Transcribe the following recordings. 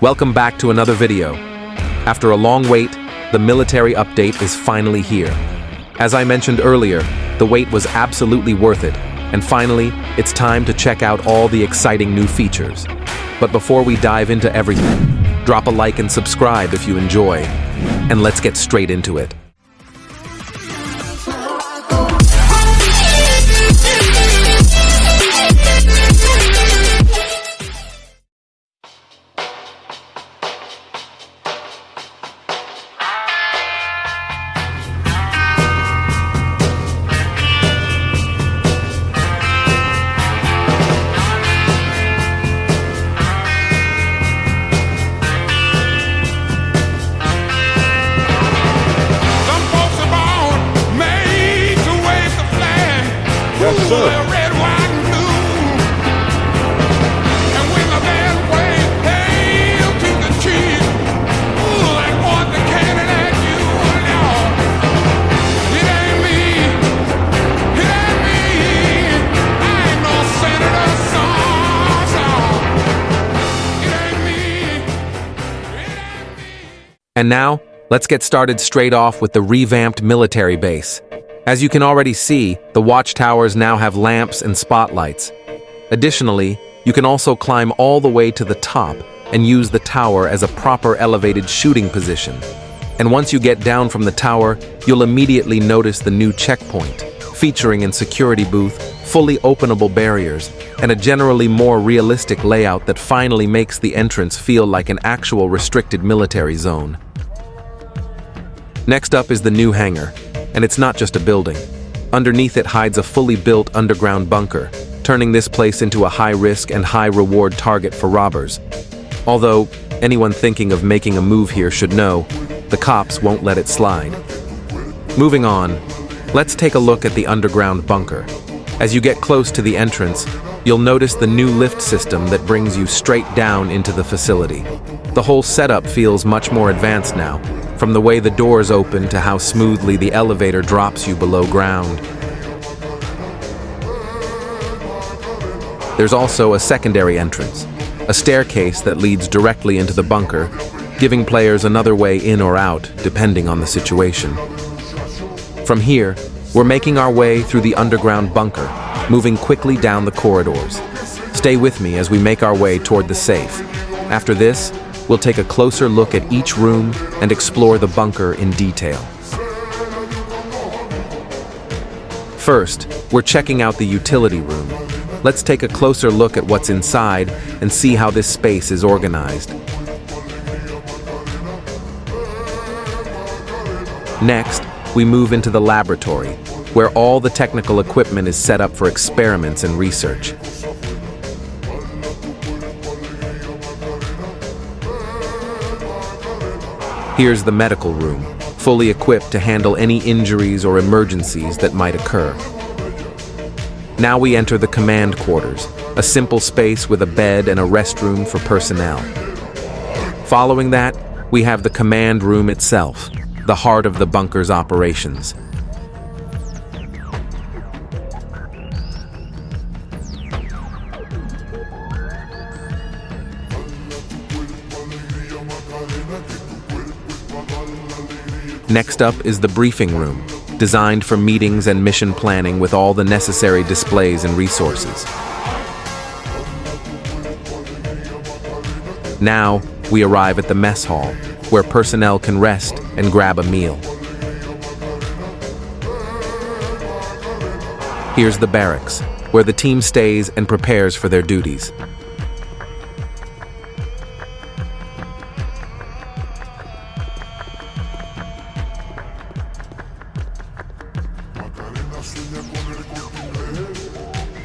Welcome back to another video. After a long wait, the military update is finally here. As I mentioned earlier, the wait was absolutely worth it, and finally, it's time to check out all the exciting new features. But before we dive into everything, drop a like and subscribe if you enjoy, and let's get straight into it. Red, white, and blue. And when the band plays "Hail to the Chief," ooh, like point the cannon at you. No, it ain't me. It ain't me. I ain't no senator, son. It ain't me. It ain't me. And now, let's get started straight off with the revamped military base. As you can already see, the watchtowers now have lamps and spotlights. Additionally, you can also climb all the way to the top and use the tower as a proper elevated shooting position. And once you get down from the tower, you'll immediately notice the new checkpoint, featuring a security booth, fully openable barriers, and a generally more realistic layout that finally makes the entrance feel like an actual restricted military zone. Next up is the new hangar. And it's not just a building. Underneath it hides a fully built underground bunker, turning this place into a high-risk and high-reward target for robbers. Although, anyone thinking of making a move here should know, the cops won't let it slide. Moving on, let's take a look at the underground bunker. As you get close to the entrance, you'll notice the new lift system that brings you straight down into the facility. The whole setup feels much more advanced now, from the way the doors open to how smoothly the elevator drops you below ground. There's also a secondary entrance, a staircase that leads directly into the bunker, giving players another way in or out, depending on the situation. From here, we're making our way through the underground bunker, moving quickly down the corridors. Stay with me as we make our way toward the safe. After this, we'll take a closer look at each room and explore the bunker in detail. First, we're checking out the utility room. Let's take a closer look at what's inside and see how this space is organized. Next, we move into the laboratory, where all the technical equipment is set up for experiments and research. Here's the medical room, fully equipped to handle any injuries or emergencies that might occur. Now we enter the command quarters, a simple space with a bed and a restroom for personnel. Following that, we have the command room itself, the heart of the bunker's operations. Next up is the briefing room, designed for meetings and mission planning with all the necessary displays and resources. Now, we arrive at the mess hall, where personnel can rest and grab a meal. Here's the barracks, where the team stays and prepares for their duties.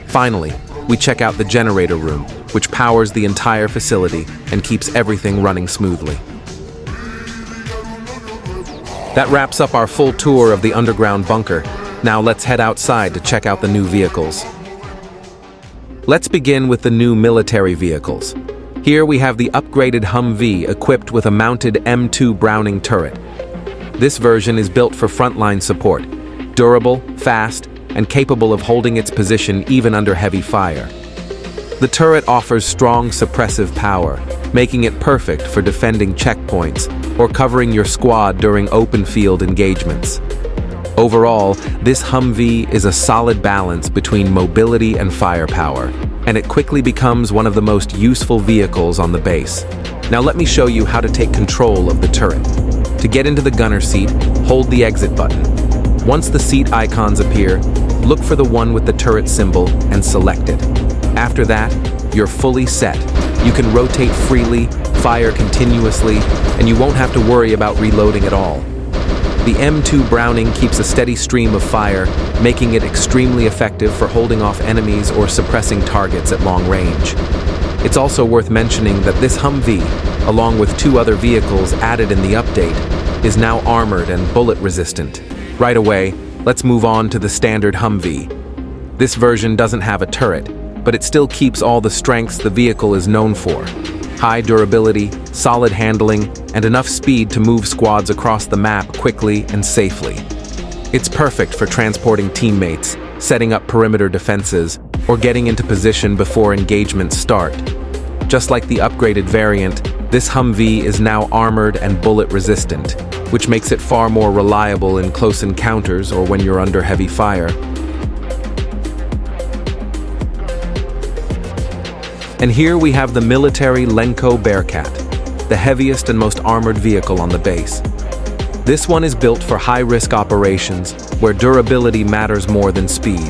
Finally, we check out the generator room, which powers the entire facility and keeps everything running smoothly. That wraps up our full tour of the underground bunker. Now let's head outside to check out the new vehicles. Let's begin with the new military vehicles. Here we have the upgraded Humvee equipped with a mounted M2 Browning turret. This version is built for frontline support, durable, fast, and capable of holding its position even under heavy fire. The turret offers strong suppressive power, making it perfect for defending checkpoints or covering your squad during open field engagements. Overall, this Humvee is a solid balance between mobility and firepower, and it quickly becomes one of the most useful vehicles on the base. Now let me show you how to take control of the turret. To get into the gunner seat, hold the exit button. Once the seat icons appear, look for the one with the turret symbol and select it. After that, you're fully set. You can rotate freely, fire continuously, and you won't have to worry about reloading at all. The M2 Browning keeps a steady stream of fire, making it extremely effective for holding off enemies or suppressing targets at long range. It's also worth mentioning that this Humvee, along with 2 other vehicles added in the update, is now armored and bullet resistant. Right away, let's move on to the standard Humvee. This version doesn't have a turret, but it still keeps all the strengths the vehicle is known for. High durability, solid handling, and enough speed to move squads across the map quickly and safely. It's perfect for transporting teammates, setting up perimeter defenses, or getting into position before engagements start. Just like the upgraded variant, this Humvee is now armored and bullet resistant, which makes it far more reliable in close encounters or when you're under heavy fire. And here we have the military Lenco Bearcat, the heaviest and most armored vehicle on the base. This one is built for high-risk operations where durability matters more than speed.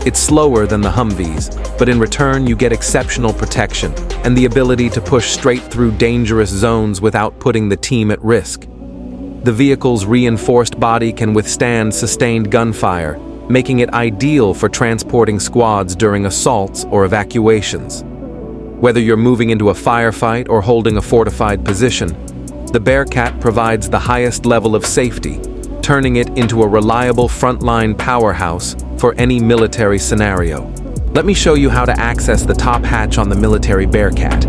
It's slower than the Humvees, but in return you get exceptional protection and the ability to push straight through dangerous zones without putting the team at risk. The vehicle's reinforced body can withstand sustained gunfire, making it ideal for transporting squads during assaults or evacuations. Whether you're moving into a firefight or holding a fortified position, the Bearcat provides the highest level of safety, turning it into a reliable frontline powerhouse for any military scenario. Let me show you how to access the top hatch on the military Bearcat.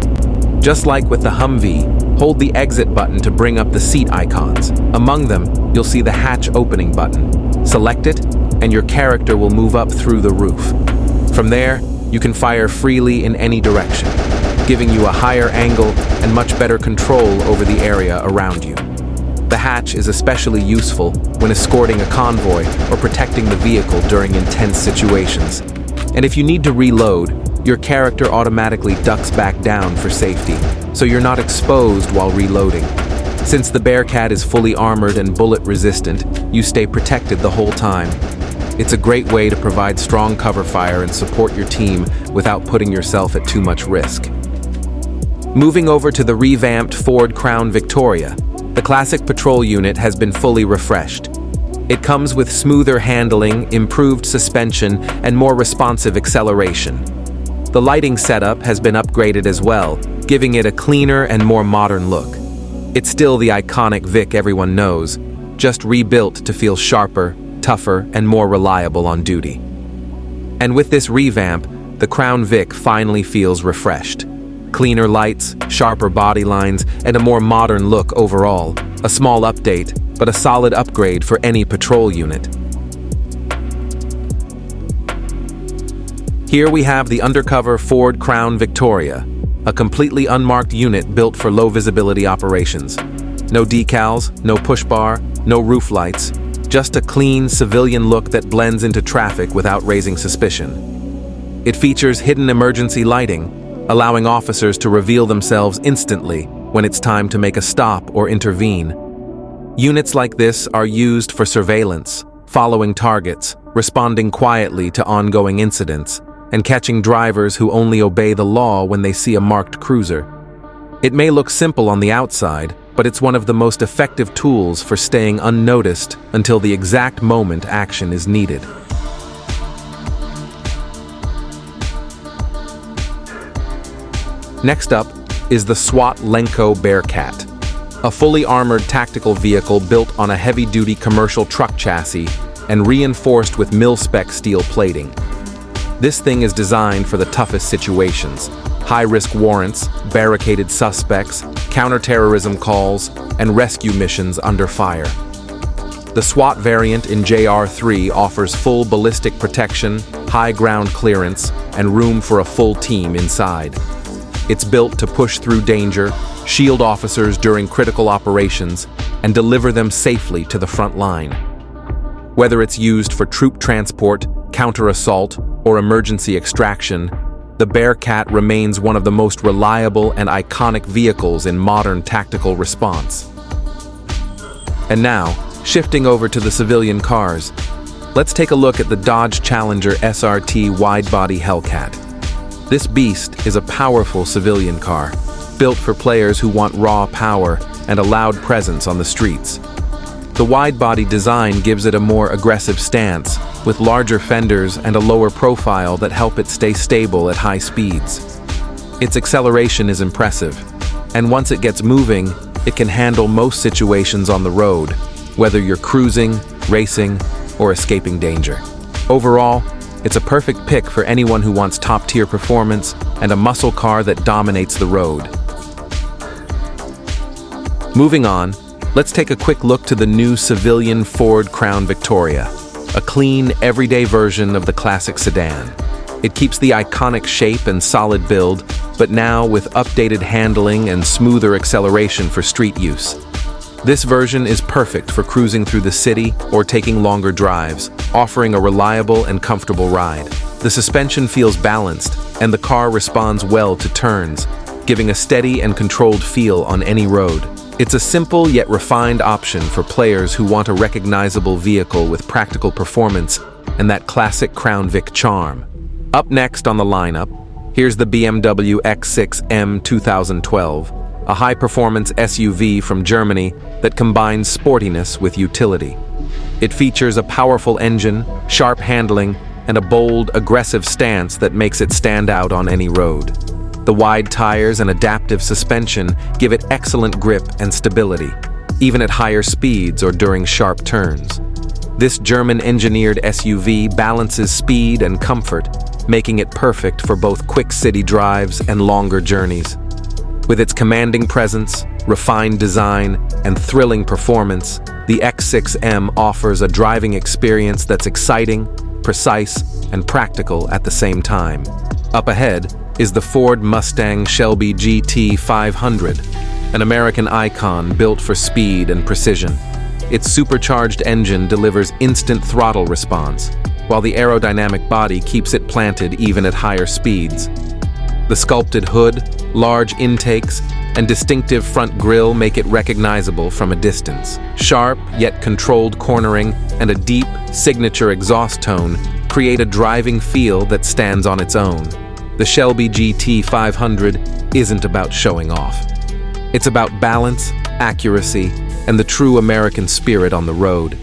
Just like with the Humvee, hold the exit button to bring up the seat icons. Among them, you'll see the hatch opening button. Select it, and your character will move up through the roof. From there, you can fire freely in any direction, giving you a higher angle and much better control over the area around you. The hatch is especially useful when escorting a convoy or protecting the vehicle during intense situations. And if you need to reload, your character automatically ducks back down for safety, so you're not exposed while reloading. Since the Bearcat is fully armored and bullet resistant, you stay protected the whole time. It's a great way to provide strong cover fire and support your team without putting yourself at too much risk. Moving over to the revamped Ford Crown Victoria, the classic patrol unit has been fully refreshed. It comes with smoother handling, improved suspension, and more responsive acceleration. The lighting setup has been upgraded as well, giving it a cleaner and more modern look. It's still the iconic Vic everyone knows, just rebuilt to feel sharper, tougher, and more reliable on duty. And with this revamp, the Crown Vic finally feels refreshed. Cleaner lights, sharper body lines, and a more modern look overall. A small update, but a solid upgrade for any patrol unit. Here we have the undercover Ford Crown Victoria, a completely unmarked unit built for low visibility operations. No decals, no push bar, no roof lights, just a clean civilian look that blends into traffic without raising suspicion. It features hidden emergency lighting, allowing officers to reveal themselves instantly when it's time to make a stop or intervene. Units like this are used for surveillance, following targets, responding quietly to ongoing incidents, and catching drivers who only obey the law when they see a marked cruiser. It may look simple on the outside, but it's one of the most effective tools for staying unnoticed until the exact moment action is needed. Next up is the SWAT Lenco Bearcat, a fully armored tactical vehicle built on a heavy-duty commercial truck chassis and reinforced with mil-spec steel plating. This thing is designed for the toughest situations: high-risk warrants, barricaded suspects, counterterrorism calls, and rescue missions under fire. The SWAT variant in JR3 offers full ballistic protection, high ground clearance, and room for a full team inside. It's built to push through danger, shield officers during critical operations, and deliver them safely to the front line. Whether it's used for troop transport, counter-assault, or emergency extraction, the Bearcat remains one of the most reliable and iconic vehicles in modern tactical response. And now, shifting over to the civilian cars, let's take a look at the Dodge Challenger SRT wide-body Hellcat. This beast is a powerful civilian car, built for players who want raw power and a loud presence on the streets. The wide-body design gives it a more aggressive stance, with larger fenders and a lower profile that help it stay stable at high speeds. Its acceleration is impressive, and once it gets moving, it can handle most situations on the road, whether you're cruising, racing, or escaping danger. Overall, it's a perfect pick for anyone who wants top-tier performance and a muscle car that dominates the road. Moving on, let's take a quick look to the new civilian Ford Crown Victoria, a clean, everyday version of the classic sedan. It keeps the iconic shape and solid build, but now with updated handling and smoother acceleration for street use. This version is perfect for cruising through the city or taking longer drives, offering a reliable and comfortable ride. The suspension feels balanced, and the car responds well to turns, giving a steady and controlled feel on any road. It's a simple yet refined option for players who want a recognizable vehicle with practical performance and that classic Crown Vic charm. Up next on the lineup, here's the BMW X6 2012, a high-performance SUV from Germany that combines sportiness with utility. It features a powerful engine, sharp handling, and a bold, aggressive stance that makes it stand out on any road. The wide tires and adaptive suspension give it excellent grip and stability, even at higher speeds or during sharp turns. This German-engineered SUV balances speed and comfort, making it perfect for both quick city drives and longer journeys. With its commanding presence, refined design, and thrilling performance, the X6M offers a driving experience that's exciting, precise, and practical at the same time. Up ahead is the Ford Mustang Shelby GT 500, an American icon built for speed and precision. Its supercharged engine delivers instant throttle response, while the aerodynamic body keeps it planted even at higher speeds. The sculpted hood, large intakes, and distinctive front grille make it recognizable from a distance. Sharp yet controlled cornering and a deep, signature exhaust tone create a driving feel that stands on its own. The Shelby GT 500 isn't about showing off. It's about balance, accuracy, and the true American spirit on the road.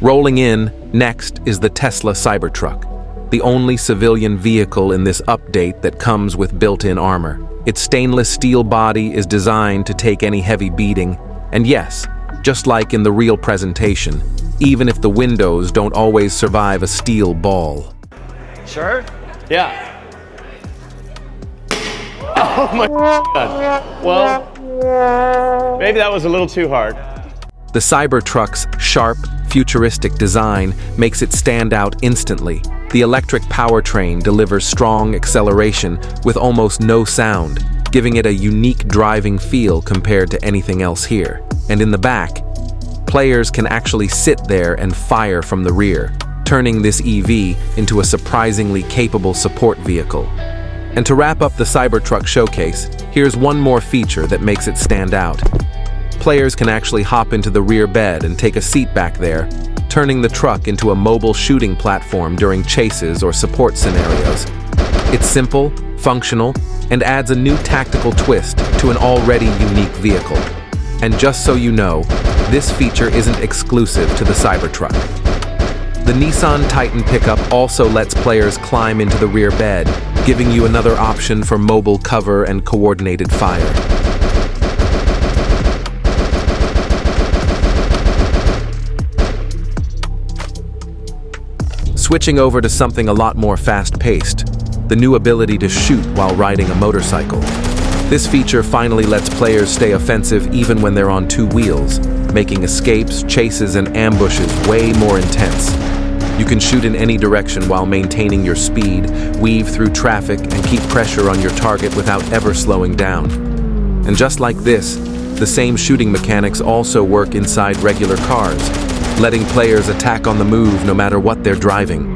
Rolling in, next is the Tesla Cybertruck, the only civilian vehicle in this update that comes with built-in armor. Its stainless steel body is designed to take any heavy beating, and yes, just like in the real presentation, even if the windows don't always survive a steel ball. Sure? Yeah. Oh my God. Well, maybe that was a little too hard. The Cybertruck's sharp, futuristic design makes it stand out instantly. The electric powertrain delivers strong acceleration with almost no sound, giving it a unique driving feel compared to anything else here. And in the back, players can actually sit there and fire from the rear, turning this EV into a surprisingly capable support vehicle. And to wrap up the Cybertruck showcase, here's one more feature that makes it stand out. Players can actually hop into the rear bed and take a seat back there, turning the truck into a mobile shooting platform during chases or support scenarios. It's simple, functional, and adds a new tactical twist to an already unique vehicle. And just so you know, this feature isn't exclusive to the Cybertruck. The Nissan Titan pickup also lets players climb into the rear bed, giving you another option for mobile cover and coordinated fire. Switching over to something a lot more fast-paced, the new ability to shoot while riding a motorcycle. This feature finally lets players stay offensive even when they're on two wheels, making escapes, chases, and ambushes way more intense. You can shoot in any direction while maintaining your speed, weave through traffic, and keep pressure on your target without ever slowing down. And just like this, the same shooting mechanics also work inside regular cars, letting players attack on the move no matter what they're driving.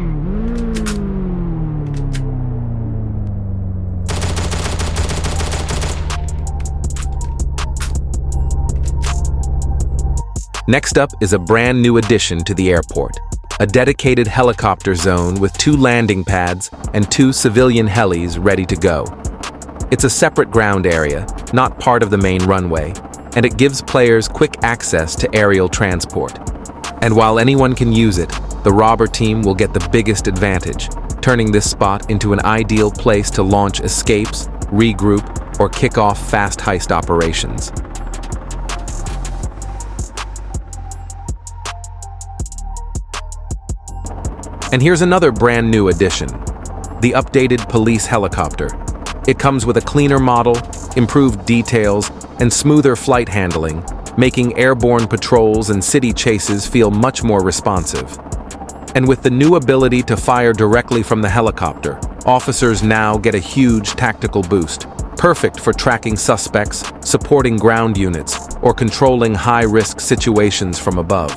Next up is a brand new addition to the airport, a dedicated helicopter zone with 2 landing pads and 2 civilian helis ready to go. It's a separate ground area, not part of the main runway, and it gives players quick access to aerial transport. And while anyone can use it, the robber team will get the biggest advantage, turning this spot into an ideal place to launch escapes, regroup, or kick off fast heist operations. And here's another brand new addition, the updated police helicopter. It comes with a cleaner model, improved details, and smoother flight handling, making airborne patrols and city chases feel much more responsive. And with the new ability to fire directly from the helicopter, officers now get a huge tactical boost, perfect for tracking suspects, supporting ground units, or controlling high-risk situations from above.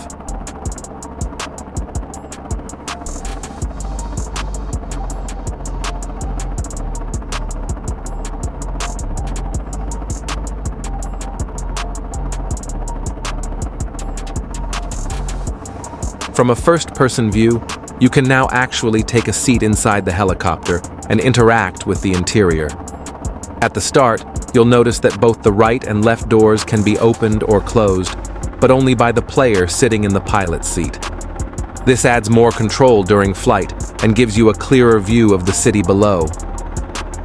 From a first-person view, you can now actually take a seat inside the helicopter and interact with the interior. At the start, you'll notice that both the right and left doors can be opened or closed, but only by the player sitting in the pilot's seat. This adds more control during flight and gives you a clearer view of the city below.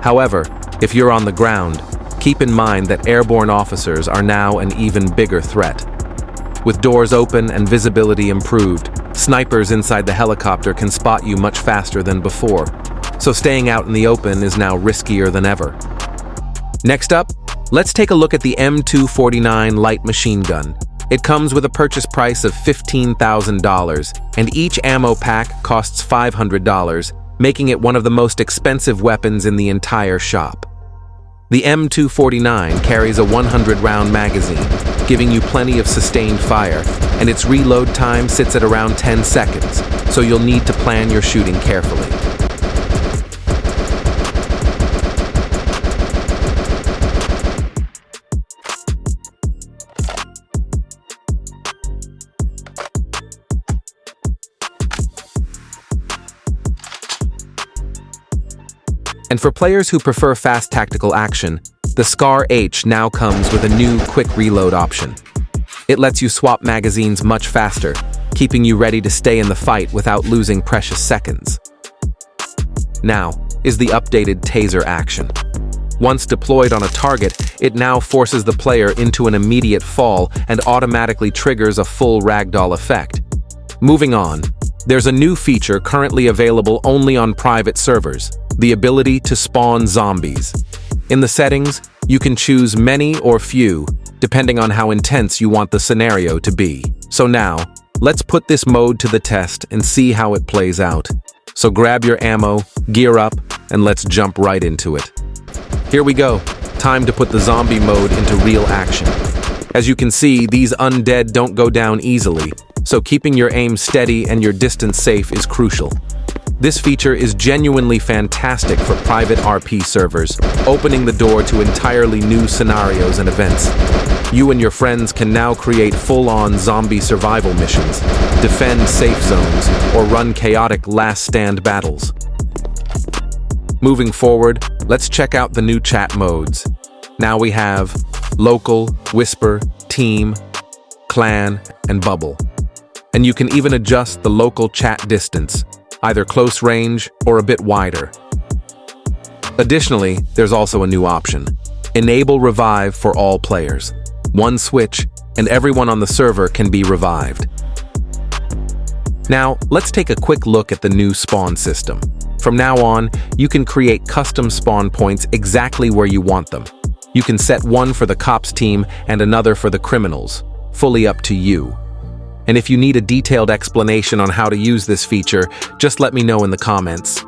However, if you're on the ground, keep in mind that airborne officers are now an even bigger threat. With doors open and visibility improved, snipers inside the helicopter can spot you much faster than before, so staying out in the open is now riskier than ever. Next up, let's take a look at the M249 light machine gun. It comes with a purchase price of $15,000, and each ammo pack costs $500, making it one of the most expensive weapons in the entire shop. The M249 carries a 100-round magazine, giving you plenty of sustained fire, and its reload time sits at around 10 seconds, so you'll need to plan your shooting carefully. And for players who prefer fast tactical action, the Scar H now comes with a new quick reload option. It lets you swap magazines much faster, keeping you ready to stay in the fight without losing precious seconds. Now is the updated Taser action. Once deployed on a target, it now forces the player into an immediate fall and automatically triggers a full ragdoll effect. Moving on, there's a new feature currently available only on private servers, the ability to spawn zombies. In the settings, you can choose many or few, depending on how intense you want the scenario to be. So now, let's put this mode to the test and see how it plays out. So grab your ammo, gear up, and let's jump right into it. Here we go. Time to put the zombie mode into real action. As you can see, these undead don't go down easily, so keeping your aim steady and your distance safe is crucial. This feature is genuinely fantastic for private RP servers, opening the door to entirely new scenarios and events. You and your friends can now create full-on zombie survival missions, defend safe zones, or run chaotic last-stand battles. Moving forward, let's check out the new chat modes. Now we have Local, Whisper, Team, Clan, and Bubble. And you can even adjust the local chat distance, either close range or a bit wider. Additionally, there's also a new option. Enable Revive for all players. One switch, and everyone on the server can be revived. Now, let's take a quick look at the new spawn system. From now on, you can create custom spawn points exactly where you want them. You can set one for the cops team and another for the criminals. fully up to you. And if you need a detailed explanation on how to use this feature, just let me know in the comments.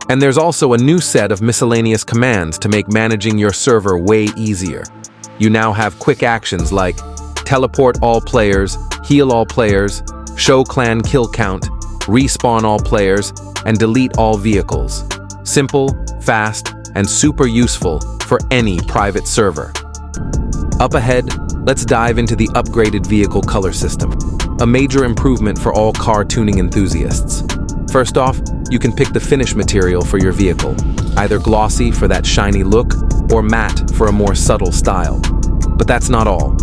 And there's also a new set of miscellaneous commands to make managing your server way easier. You now have quick actions like teleport all players, heal all players, show clan kill count, respawn all players, and delete all vehicles. Simple, fast, and super useful for any private server. Up ahead, let's dive into the upgraded vehicle color system, a major improvement for all car tuning enthusiasts. First off, you can pick the finish material for your vehicle, either glossy for that shiny look or matte for a more subtle style. But that's not all.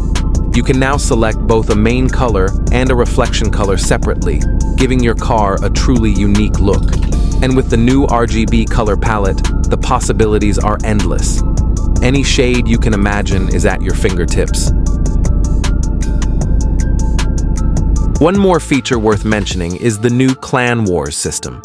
You can now select both a main color and a reflection color separately, giving your car a truly unique look. And with the new RGB color palette, the possibilities are endless. Any shade you can imagine is at your fingertips. One more feature worth mentioning is the new Clan Wars system.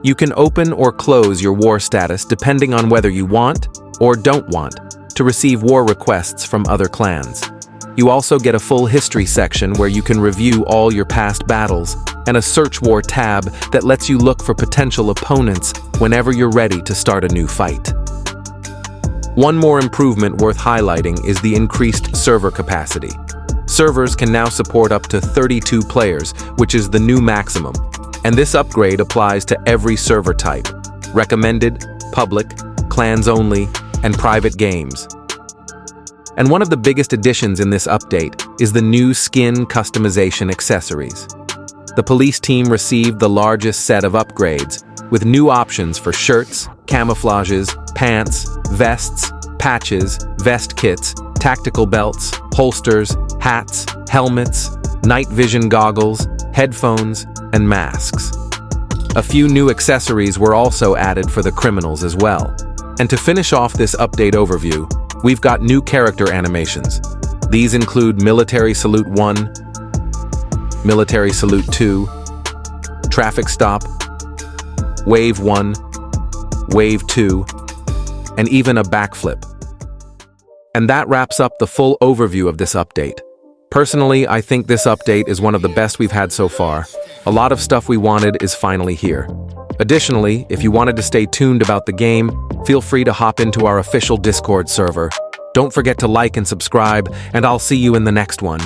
You can open or close your war status depending on whether you want or don't want to receive war requests from other clans. You also get a full history section where you can review all your past battles and a search war tab that lets you look for potential opponents whenever you're ready to start a new fight. One more improvement worth highlighting is the increased server capacity. Servers can now support up to 32 players, which is the new maximum. And this upgrade applies to every server type: recommended, public, clans only, and private games. And one of the biggest additions in this update is the new skin customization accessories. The police team received the largest set of upgrades, with new options for shirts, camouflages, pants, vests, patches, vest kits, tactical belts, holsters, hats, helmets, night vision goggles, headphones, and masks. A few new accessories were also added for the criminals as well. And to finish off this update overview, we've got new character animations. These include Military Salute 1, Military Salute 2, Traffic Stop, Wave 1, Wave 2, and even a backflip. And that wraps up the full overview of this update. Personally, I think this update is one of the best we've had so far. A lot of stuff we wanted is finally here. Additionally, if you wanted to stay tuned about the game, feel free to hop into our official Discord server. Don't forget to like and subscribe, and I'll see you in the next one.